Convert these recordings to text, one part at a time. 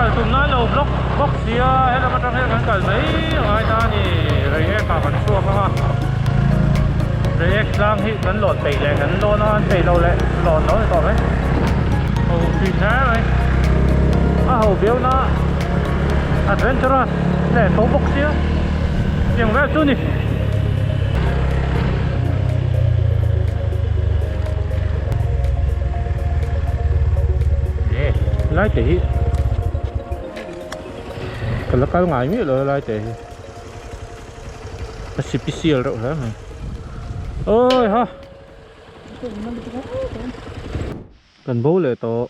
cần tụm nó lầu block box xia hay là mà trong cái cần mấy người ta thì rồi cái cả phần xuông đó rồi cái sang thì cần lột tẩy lại cần lột nó tẩy lâu lại lột nó thì còn đấy hầu phim thế này hầu biểu nó adventurous để thấu box xia tiếng về chút đi lái tỷ kalau kalau ngai mi lo lái tỷ special rồi hả ôi ha cần bố lại to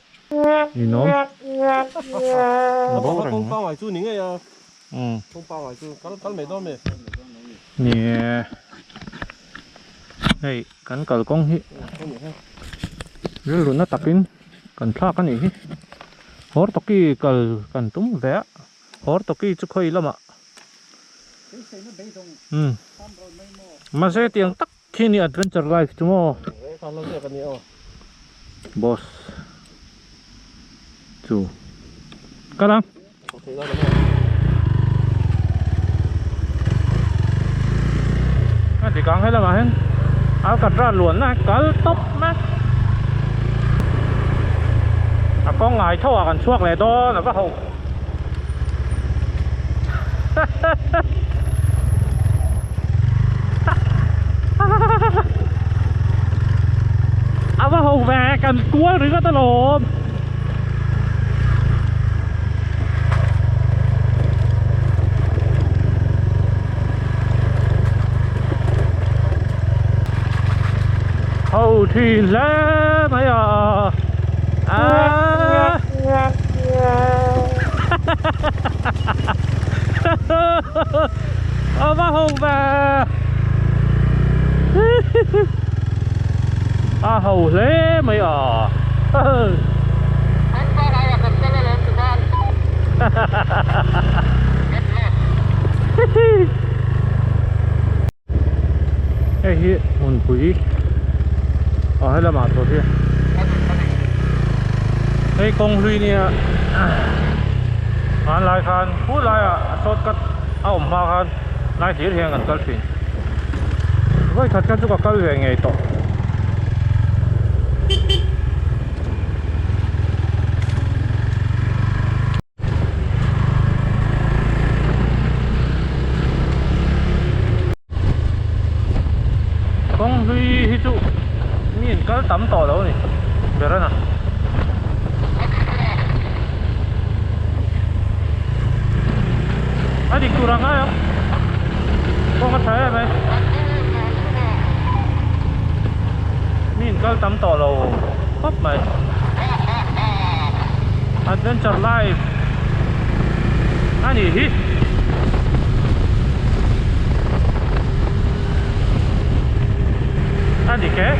nhìn nó bố không bao ngoài chú những cái không bao ngoài chú cắn mấy đó mày nè đây cắn cờ con hi rồi nó tập in cần thắc cái này Hortoki cần tung vé Hortoki chút khơi lắm ạ mà sẽ tiếng tắc khi này adventure life chúng boss chủ cái nào cái thì càng hay là mà hen áo cắt ra luôn này cắt tóc mà có ngài thua gần chuộc này đó là bắt hầu bắt hầu về cần cua rưỡi cái tao lồm hầu thì lẽ mấy bắt hầu về hầu lẽ mấy cái hiện hồn quý hay là mát rồi kia cái kawnghlui nè anh lại khan phút lại shortcut awmlo khan lại chỉ hiện gần cái phim với thật cái chỗ cái về ngày to kawnghlui hi chu miền cái tắm to đâu nè biết rồi nè adik kurang ayo kok nggak saya bay min kal tam to lo pop mày adventure life ani hi adik ke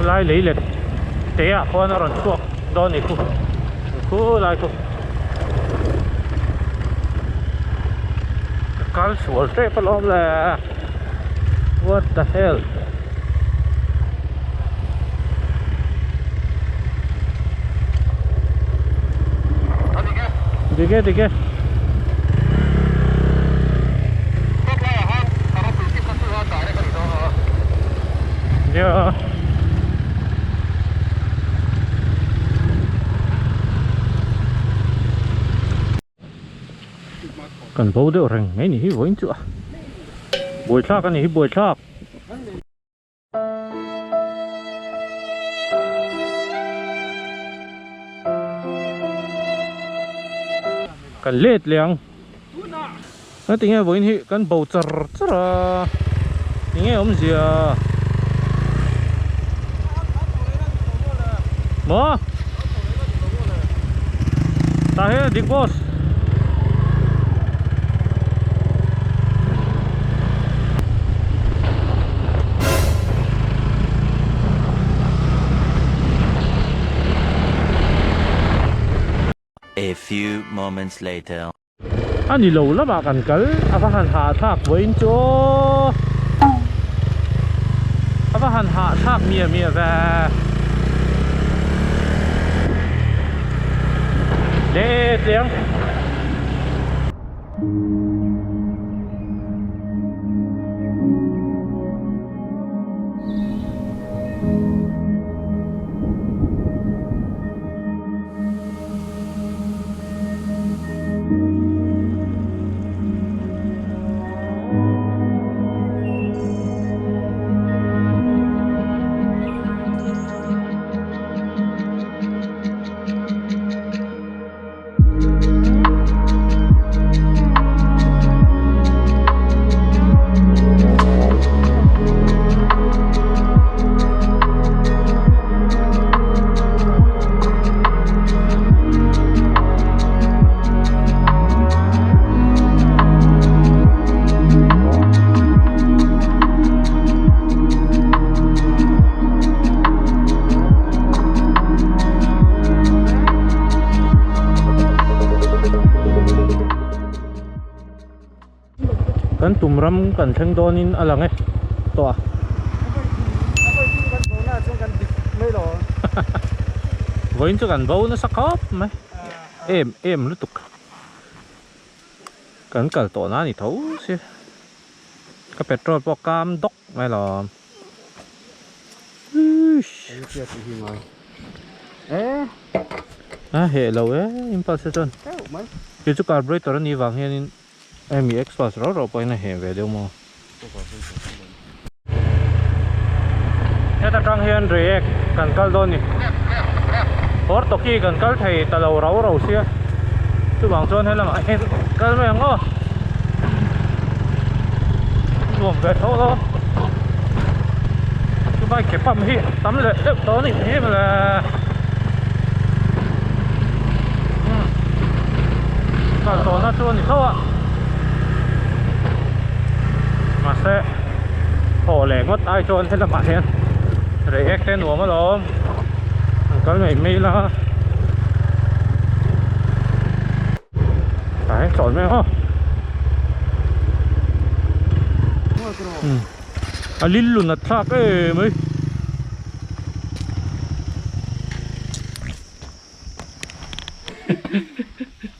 lại lấy lệch té à con nó còn chuộc đó này khu lại khu cá sủa thế phải không là what the hell đi ke yeah cần bố đeo rừng mấy này với chưa buổi sáng cái này buổi sáng cần lết liền nó tiếng nghe với thì cần bầu chở tiếng nghe ống gì à mà ta hết đi boss A few moments later. Anh đi lâu lắm mà cần cỡ, anh phải hành hạ thác với chỗ หันหาชากเมียแวเด็ดเสียงกันตุ่มรำกันเชิงโดนินอะไรไงตัววันจะกันเบานะสักครับไหมเอ็มรู้ตุกกันกันตัวนั้นนี่เท่าสิก็เป็นรถโปรแกรมดอกไม่หรอเฮ้ยเราอิมพัลส์จนคือจุกการบริตรนี้วางเฮียนี่มีเอ็กซ์พาสเราไปนะเห็นเวเดียวมั้งเนี่ยตะจังเฮียนเรียกกันกัลโดนี่ฮอร์โตกี้กันกัลไทยตะเราเสียทุกบางส่วนให้ละมาเห็นกันไม่ยังก็รวมเวทเท่าเราทุกใบเก็บปั๊มฮีตั้มเลยเด็กตัวนี้ฮีมาเลยกันตัวน่าชวนนี่เท่ามาเซ่โผล่แหลงงดไอโจนให้ละมาเห็นเรียกเต้นหัวมาล้มก็ไม่มีแล้วไปสอนไหมฮะลิ้นหลุดนัดทักมั้ย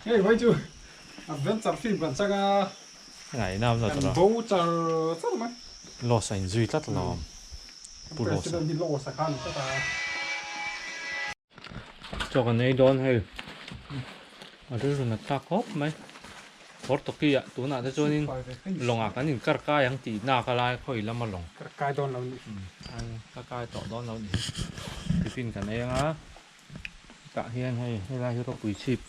เฮ้ยไว้จูเว้นจับฟิล์มกันสักไงน้ำเราตลอดบูจัดสักไหมรอใส่จุยตัดลมปูรอใส่ที่โลสักคันสักตาจอกันในโดนให้อะไรรุ่นนักทักครบไหมฮอร์โตกี้อ่ะตัวน่าจะจนินลงอ่ะกันนี่กระกายยังตีหน้ากระไรค่อยแล้วมาลงกระกายโดนเรากระกายต่อโดนเราดิที่ฟินกันเองนะกะเฮียนให้ได้ที่เราปุ๋ยชีพ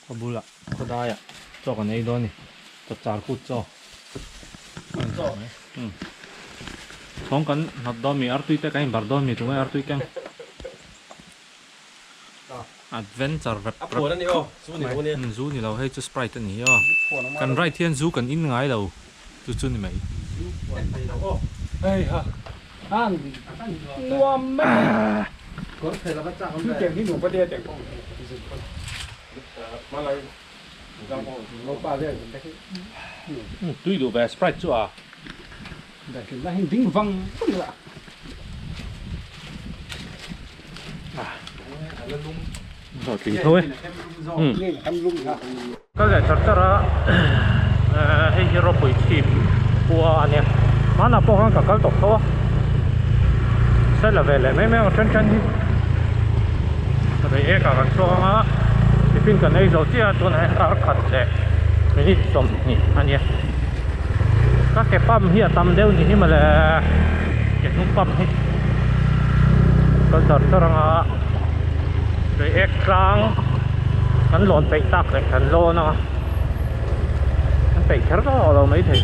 ขบุละก็ได้อ่ะจอกันในโดนนี่จัดจานคุดจอท้องกันนัดดอมีอาร์ตุยแต่กันบาร์ดอมีตัวไม่อาร์ตุยกันadventure แบบปวดนั่นนี่โอ้ซูนี่วันนี้ซูนี่เราให้จะสไปร์ตัวนี้อ่ะกันไรเทียนซูกันอินไงเราซูนี่ไหมเฮ้ยฮะว้าแม่ก็เสร็จแล้วก็จ้างเขาเก่งที่หนูประเดี๋ยวแต่งมาอะไรเราป้าเรียกตุยดูแบบสไปร์จั่วแต่คือได้ให้ดิ้งฟังนี่แหละต่อถึงเท่าไหร่ก็เลยชัดจะระให้เราปุ๋ยชีพปัวอันเนี้ยมันน่ะพวกนั้นก็ตกตัวเสร็จแล้วเวลาไม่เอาชั้นนี่แต่เอกกันชัวร์มาที่ฟินกันในโซเชียลตัวไหนก็ขัดแย้งนี่สมนี่อันเนี้ยก็แค่ปั๊มเฮียตำเดียวนี่มาเลยเก็บนุ่มปั๊มนี่ก็จัดจะระโดยเอกครั้งมันหล่นไปตักเลยกันโลนะมันไปแค่เราไม่ถึง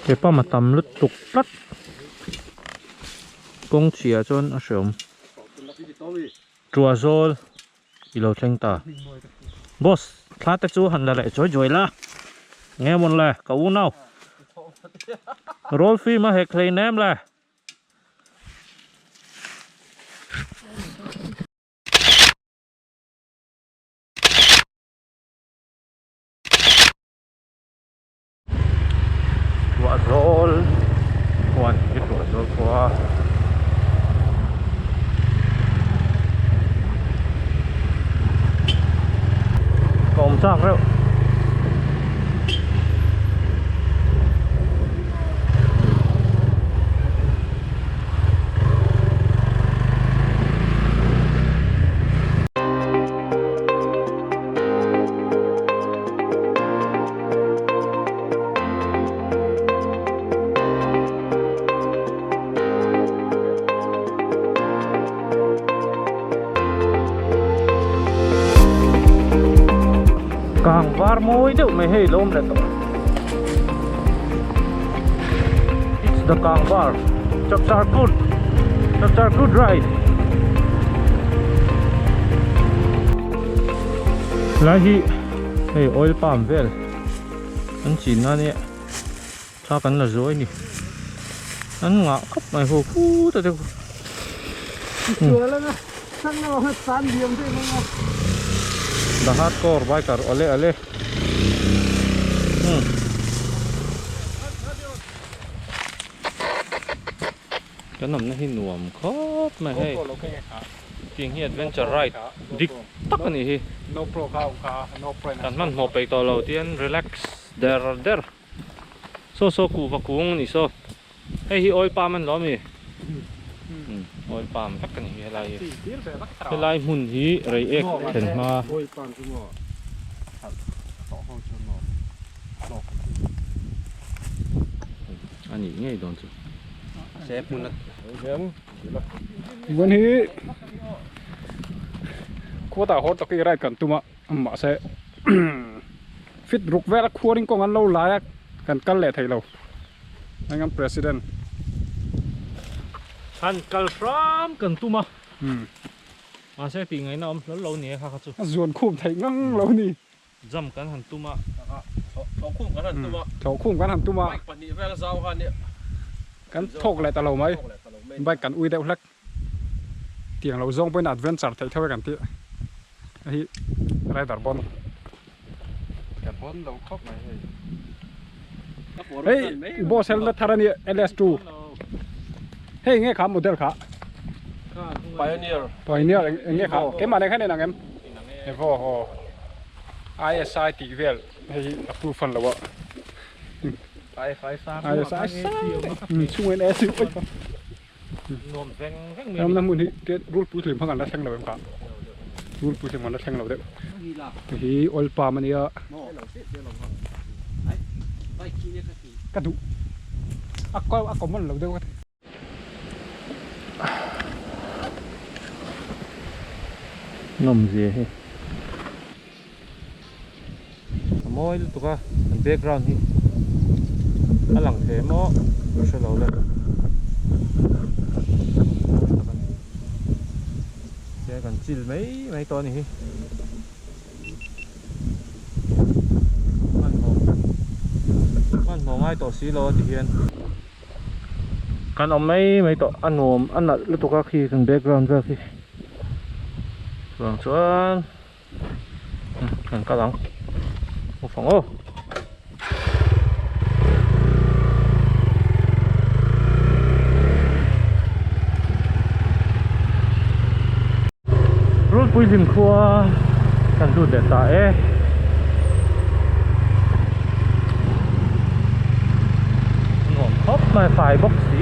เก็บป้ามาตำลุดตุกตัดกงเชียจนอาเสริมจัวโซลอีโลเชงตาบอสคลาดแต่จูหันละเลยจ่อยๆละเงี้ยหมดเลยกับวุ้นเอา Rolfi mà hệ clay ném là quả roll hoàn cái quả roll qua còn sao đâu càng var môi đâu mày hay lôm đấy it's the càng var Chapchar kut ride lại hi hey oil palm vel anh chín anh ấy sao cần là dối nhỉ anh ngã khóc mày hồ phú tao chưa lên á sang nào hết san điểm thế mà the hardcore biker ole cái nằm nó hin nuông khóc mày hay tiếng hiện adventure ride dik tắc này hi no pro no proกันมันหมอบไปต่อเราเตียน relax der soกูฟักกุ้งนี่โซให้ฮีออยล์ปาล์มมันล้อมีออยล์ปาล์มทักกันนี่อะไรอะไรหุ่นฮีไรเอกเห็นมาอันนี้ง่ายโดนจุเซฟมันละวันนี้ขั้วตาฮอตตะกี้ไรกันตัวมาเสฟิตรุกเวลขั้วริงกงอันเราหลายกันกันแหล่ไทยเรานั่นงั้น president อันกัลฟรามกันตัวมาเสติไงน้องแล้วเราเนี่ยค่ะครับจุ ส่วนคุ้มไทยงั้งเรานี่จำกันหันตัวมาเขาคุ้มกันหันตัว เขาคุ้มกันหันตัวมา ปันนี้แฟนสาวกันเนี่ย กันทกอะไรแต่เราไหมใบกันอุ้ยเด็กเล็กเตียงเราส่งไปนัดเว้นจัดไทยเท่ากันที่ไอ้ไรดาร์บอลกันบอลเราครบไหมเฮ้ยบอสเซลล์ทารานี่ LS2 เฮ้ยเงี้ยขาโมเดลขา Pioneer ตัวนี้เงี้ยขาเก็บมาได้แค่ไหนนะเงี้ยเฮ้ยพ่อ ISI ตีเวลให้อัพรูฟันแล้ววะ ไฟซ่า ISI ช่วยแอร์ซิวไป นวมแทงเมี แล้วน้ำมันที่เกิดรูดปูถึงพังกันแล้วแทงเราเป็นขารูดปูถึงมันแล้วแทงเราเด็กที่ออลปามันเนี่ยกระดูก็มันเราเด็กนมเสียมอยลูกตัวกันแบ็กกราวน์นี่หลังเทมอรู้สึกเราเลยเจอกันจิลไม่ตัวนี้มันหอมง่ายตัวสีโลที่เห็นกันเอาไม่ตัวอันหอมอันนั้นลูกตัวก็คือกันแบ็กกราวน์ก็คือส่วนกันกระหลังฝั่งโอ้รถปุยริมครัวกันดูเด็ดตางงครบมาไฟบ็อกสี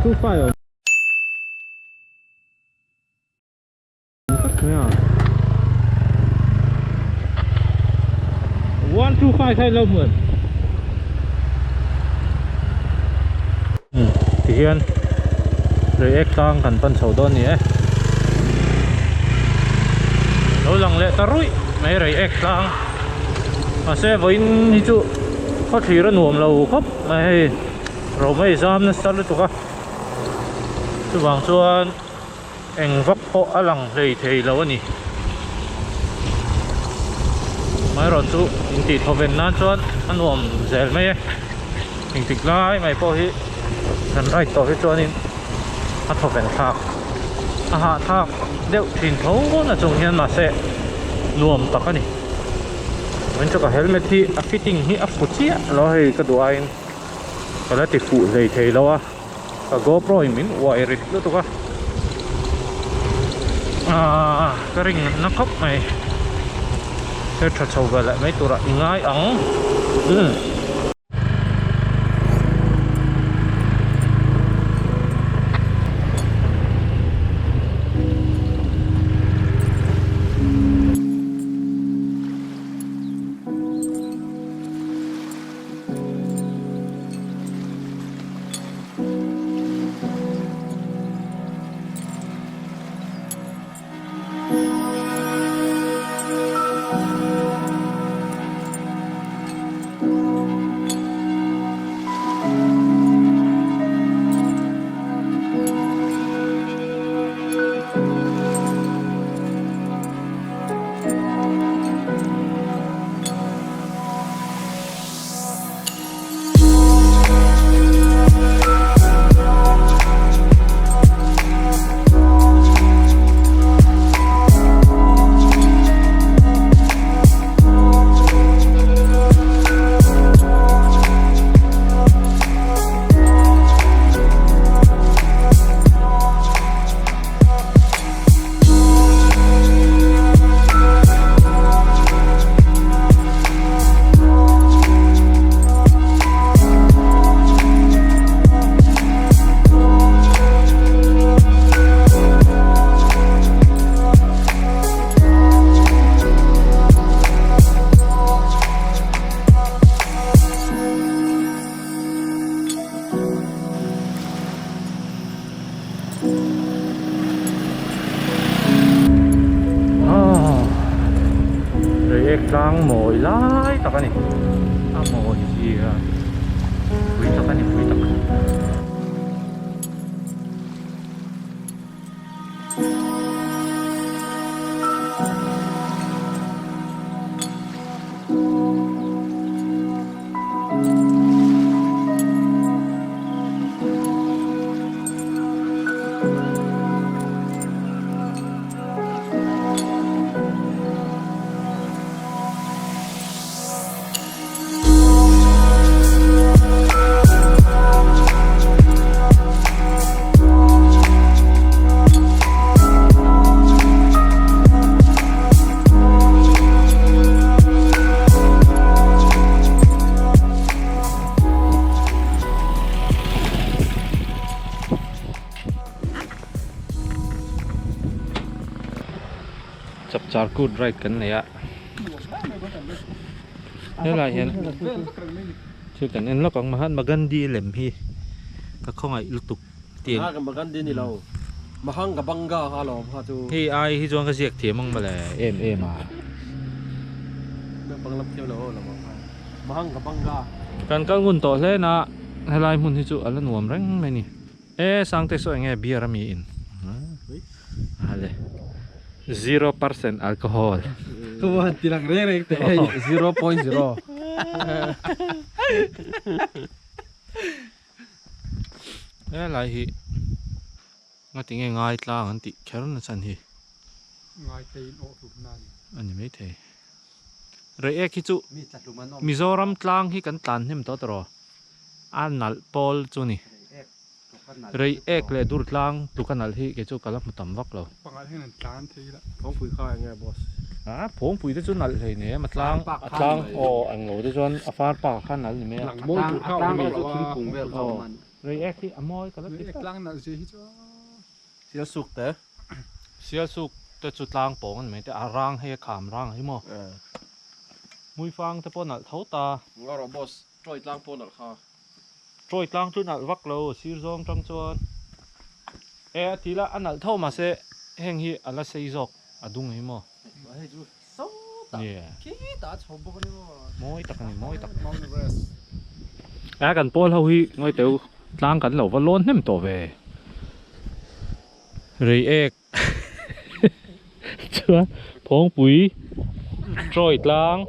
1 2 5 ชูไฟใช่เราเหมือนที่เฮียนเลยเอ็กซ์ตั้งกันเป็นโซดอนนี่เราหลังเละตะรุ่ยไม่เลยเอ็กซ์ตั้งมาเซฟอินนี่จูเขาถือระหน่วมเราครับไม่เราไม่ซ้ำนะสัตว์เลยถูกปะทุกบางส่วนเอ็งฟักเพาะหลังเลยเทเราวะนี่ไม่รอนจูอินติดเขาเป็นนั่นส่วนอันรวมเซลไม่อินติดไล่ไม่พอที่นั่นไรต่อที่ตัวนี้อันเขาเป็นทากอาหารทากเดี๋ยวทิ้งเขาน่ะจงเฮียนมาเสะรวมตักกันนี่มันจะกับเฮลเมทที่ฟิตติ้งที่อัพฟุตเชียเราให้กระดูกไอ้ก็แล้วติดฝุ่นเลยเทแล้วอ่ะก็โกโปรยมินวายริแล้วตัวก็กระริ่งนะครับไม่เธอชัดชาวกันแหละไม่ตัวละง่ายอ๋องกลางหมอยไล่ตะกันนี่หมอยจีอ่ะคุยตะกันนี่คุยตะกันจับจาร์กูดไรกันเลยอะนี่อะไรเห็นชื่อกันเอ็นแล้วก็มาหันมากันดีเหล่มพี่ก็เข้าไงลูกตุกเตียงกันมากันดีนี่เรามาหังกับบังกาฮาโลพาจูที่ไอที่จวนกระเสียกเถียมมั่งมาเลยเอ็มมาบังลับเที่ยวเรามาหังกับบังกากันก็งุนต่อเลยนะให้ลายมุนที่จุอันละหน่วมแรงไหมนี่สังเตสวยไงเบียร์มีอินอะไร0% alcohol. Tuhan tilang rerek teh 0.0. Lahi ngati ngai tlang anti kharon san hi. Ngai tein o tu nan. Ani mai the. Re ek hi chu Mizoram tlang hi kan tlan hem to tro. An nal pol chu ni. Rei ek le dur tlang tu kanal hi ke chu kalak mutam wak lo pangal hen an tlan thei la phong pui khai nge boss phong pui te chu nal thei ne matlang atlang o an ngo te chuan afar pa khan nal ni me moi tu khau me chu thing kung vel khau man rei ek hi amoi kalak ek tlang na je hi chu sia suk te chu tlang pong an me te arang he kham rang hi mo mùi phang thế bọn nãy thấu ta ngõ rồi boss trôi lang pôn ở kho trôi lang chút nãy vắt lâu xíu rong trong chuan thì là anh nãy thấu mà sẽ hẹn hi anh là xây dọc đúng hay mà hey chú sâu ta kí ta chồng bốc đi mà mỗi tắc Mount Everest cần bol hầu hi ngồi tiêu lang cần lẩu vẫn lon nem tổ về rồi chưa phong bụi trôi lang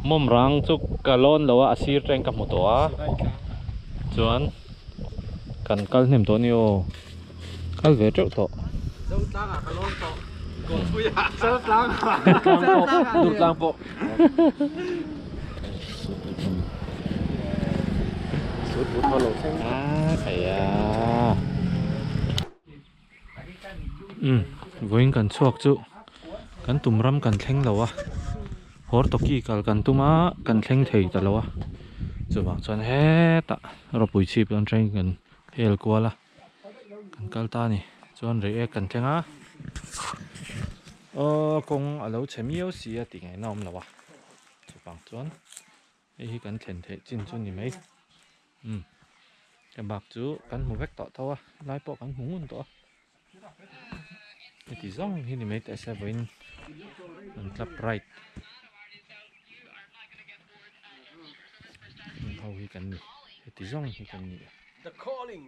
mom rang chuk kalon lawa asir teng ka motoa chuan kan kal nem to ni o kal ve treu to dâu lang à kalon to còn phui à dâu lang đục lang bộ suốt bút thô lỗ xem phải voin kan chuak chu kan tumram kan thleng lawa Hortoki kal kan tuma kan thleng thei ta lawa chuwang chuan he ta ropui chip an train kan hel kuala kan kal ta ni chuan rei ek kan thlenga kong alo chemio sia ti ngai nom lawa chuwang chuan hi kan thlen the chin chu ni mai cái bạc chú kan mu vek to thawa lai po kan hungun to thì zong hi ni mai ta sa voin an club right hau hi kan ni thì zong hi kan ni the calling